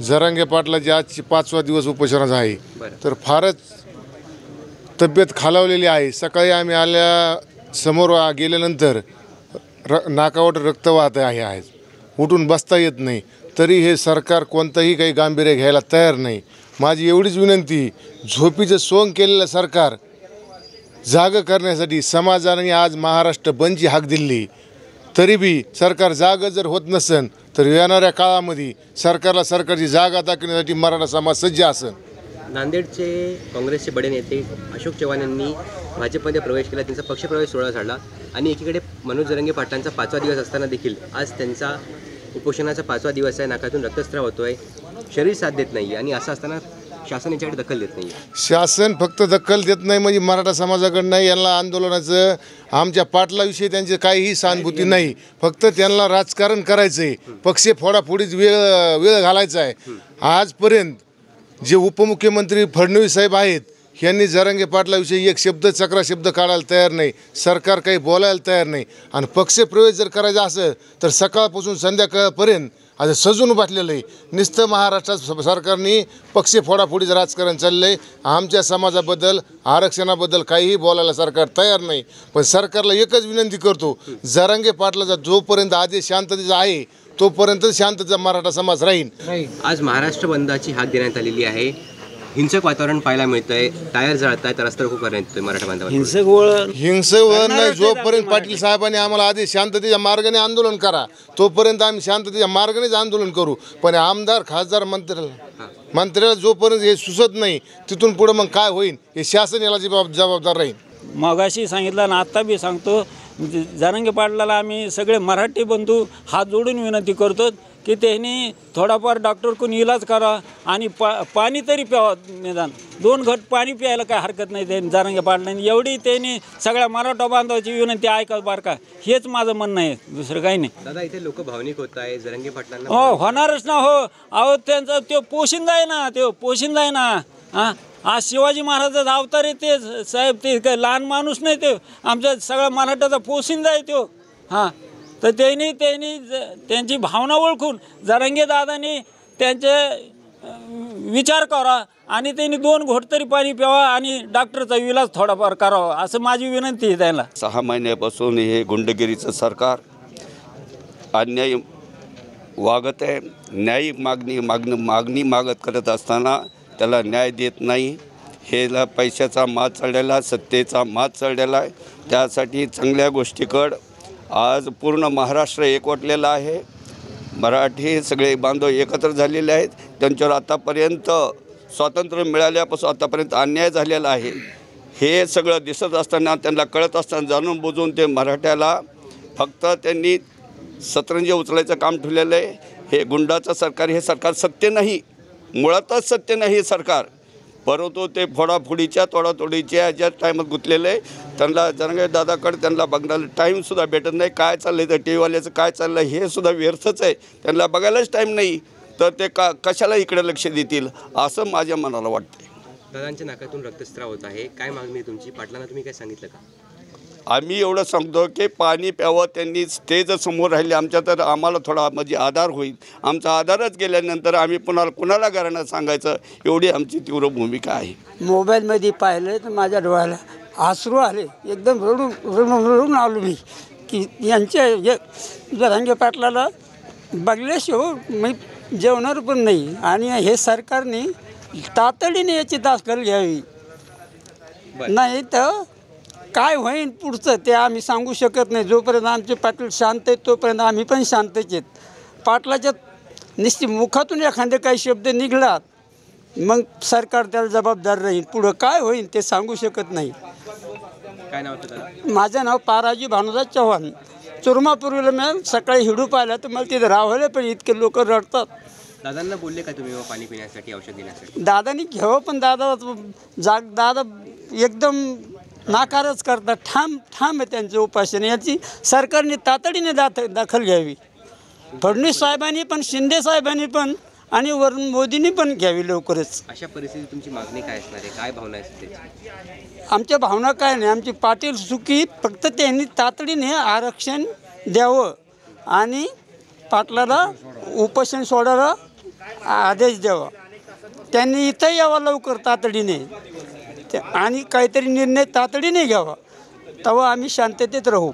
जरांगे पाटलाची आजची 5वा दिवस उपोषणाचा आहे, तर फारच तब्येत खालावलेली आहे। सकाळी आम्ही समोर गेल्यानंतर नाकावाट रक्त वाहत आहे आज, उठून बसता येत नाही, तरी हे सरकार कोणतंही काही गांभीर्य घ्यायला तयार नाही। माझी एवढीच विनंती, झोपीचं सोंग केलेलं सरकार जागं करण्यासाठी समाजाने आज महाराष्ट्र बंदची हाक दिली, तरी बी सरकार जागं जर होत नसेल तर येणाऱ्या काळामध्ये सरकारला सरकारची जागा दाखवण्यासाठी मराठा समाज सज्ज असेल। नांदेडचे काँग्रेसचे बडे नेते अशोक चव्हाण यांनी भाजपमध्ये प्रवेश केला, त्यांचा पक्षप्रवेश सोहळा झाला आणि एकीकडे मनोज जरांगे पाटलांचा 5वा दिवस असताना देखील आज त्यांचा उपोषणाचा 5वा दिवस आहे। नाकातून रक्तस्राव होतोय, शरीर साथ देत नाही आणि असं असताना शासन याच्याकडे दखल देत नाही। शासन फक्त दखल देत नाही म्हणजे मराठा समाजाकडं नाही, यांना आंदोलनाचं आमच्या पाटलाविषयी त्यांची काहीही सहानुभूती नाही, फक्त त्यांना राजकारण करायचं आहे, पक्ष फोडाफोडीत वेळ घालायचा आहे। आजपर्यंत जे उपमुख्यमंत्री फडणवीस साहेब आहेत यांनी जरांगे पाटलाविषयी एक चक्रा शब्द काढायला तयार नाही, सरकार काही बोलायला तयार नाही। आणि पक्षप्रवेश जर करायचा असेल तर सकाळपासून संध्याकाळपर्यंत आता सजून बाटलेलं आहे। नुसतं महाराष्ट्रात सरकारने पक्ष फोडाफोडीचं राजकारण चाललं आहे। आमच्या समाजाबद्दल आरक्षणाबद्दल काहीही बोलायला सरकार तयार नाही, पण सरकारला एकच विनंती करतो, जरांगे पाटलाचा जोपर्यंत आदेश शांततेचा आहे तोपर्यंत शांततेचा मराठा समाज राहील। आज महाराष्ट्र बंदची हाक देण्यात आलेली आहे, हिंसक वातावरण पाहायला मिळतंय, टायर जळतायत, रस्ता रोको करण्यात येतोय मराठा बांधवांवर। हिंसक वळण नाही, जोपर्यंत पाटील साहेबांनी आम्हाला आदेश शांततेच्या मार्गाने आंदोलन करा तोपर्यंत आम्ही शांततेच्या मार्गानेच आंदोलन करू, पण आमदार खासदार मंत्र्याला जोपर्यंत हे सुचत नाही तिथून पुढे मग काय होईल हे शासन याला जबाबदार राहील। मगाशी सांगितलं ना आता बी सांगतो, जरांगे पाटलाला आम्ही सगळे मराठी बंधू हात जोडून विनंती करतो की त्यांनी थोडाफार डॉक्टरकडून इलाज करा आणि पाणी तरी प्यावं, निदान 2 घट पाणी प्यायला काय हरकत नाही। त्यांनी जरांगे पाटलांनी एवढी त्यांनी सगळ्या मराठा बांधवाची विनंती ऐका बरं का, हेच माझं म्हणणं आहे, दुसरं काही नाही। दादा इथे लोक भावनिक होत आहे, जरांगे पाटलांना हो होणारच ना, हो अहो त्यांचा तो पोशिंदा आहे ना, तो पोशिंदा आहे ना। हां आज शिवाजी महाराजाचा अवतार आहे ते साहेब, ते काही लहान माणूस नाही, ते आमच्या सगळ्या मराठाचा पोशिंदा आहे तो। हां तर त्यांची भावना ओळखून जरांगे दादांनी त्यांचे विचार करा आणि त्यांनी 2 घोट तरी पाणी प्यावा आणि डॉक्टरचा इलाज थोडाफार करावा, असं माझी विनंती आहे त्यांना। 6 महिन्यापासून हे गुंडगिरीचं सरकार अन्याय वागत आहे, न्यायिक मागणी मागत करत असताना त्याला न्याय देत नाही। हेला पैशाचा माज चढलेला, सत्तेचा माज चढलेला आहे, त्यासाठी चांगल्या गोष्टीकडं आज पूर्ण महाराष्ट्र एकवटलेला आहे। मराठी सगळे बांधव एकत्र झालेले आहेत, त्यांच्यावर आतापर्यंत स्वातंत्र्य मिळाल्यापासून आतापर्यंत अन्याय झालेला आहे। हे सगळं दिसत असताना, त्यांना कळत असताना जाणून बुजून ते मराठ्याला फक्त त्यांनी सतरंजी उचलायचं काम ठेवलेलं आहे। हे गुंडाचं सरकार, हे सरकार सत्य नाही, मुळातच सत्य नाही हे सरकार, परंतु ते फोडाफोडीच्या तोडातोडीच्या ह्याच्या टाईमात गुंतलेलं आहे। त्यांना जरांगे दादाकडे त्यांना बघण्याला टाईमसुद्धा भेटत नाही, काय चाललं आहे तर टी व्हीवाल्याचं काय चाललं आहे हे सुद्धा व्यर्थच आहे, त्यांना बघायलाच टाईम नाही, तर ते कशाला इकडे लक्ष देतील असं माझ्या मनाला वाटतं। दादांच्या नाकातून रक्तस्राव होत आहे, काय मागणी तुमची? पाटलांना तुम्ही काय सांगितलं का? आम्ही एवढं सांगतो की पाणी प्यावं, त्यांनी स्टेज समोर राहिले आमच्या, तर आम्हाला थोडा म्हणजे आधार होईल। आमचा आधारच गेल्यानंतर आम्ही कुणाला घराणं सांगायचं, एवढी आमची तीव्र भूमिका आहे। मोबाईलमध्ये पाहिलं तर माझ्या डोळ्याला अश्रू आले, एकदम रडून आलो मी की यांच्या जरांगे पाटलाला बघल्याशिवाय मी जेवणार पण नाही आणि हे सरकारने तातडीने याची दखल घ्यावी, नाही तर काय होईल पुढचं ते आम्ही सांगू शकत नाही। जोपर्यंत आमचे पाटील शांत आहेत तोपर्यंत आम्ही पण शांतच आहेत। पाटलाच्या निश्चित मुखातून एखादे काही शब्द निघलात मग सरकार त्याला जबाबदार राहील, पुढं काय होईल ते सांगू शकत नाही। काय नाव होतं? माझं नाव पाराजी भानुदास चव्हाण। चुरमापूर्वीला मी सकाळी हिडू पाहिला तर मला तिथे राहवलं, पण इतके लोक रडतात। दादांना बोलले का तुम्ही पाणी पिण्यासाठी, औषध देण्यासाठी? दादानी घ्यावं पण दादा एकदम नाकारच करतात, ठाम आहे त्यांचं उपासना। याची सरकारने तातडीने दखल घ्यावी, फडणवीस साहेबांनी पण, शिंदे साहेबांनी पण आणि वरून मोदींनी पण घ्यावी लवकरच। अशा परिस्थितीत तुमची मागणी काय असणार आहे, काय भावना आहे त्याची? आमच्या भावना काय नाही, आमची पाटील सुखी, फक्त त्यांनी तातडीने आरक्षण द्यावं आणि पाटलाला उपोषण सोडायला आदेश द्यावा, त्यांनी इथं यावं लवकर तातडीने आणि काहीतरी निर्णय तातडीने घ्यावा, तेव्हा आम्ही शांततेत राहू.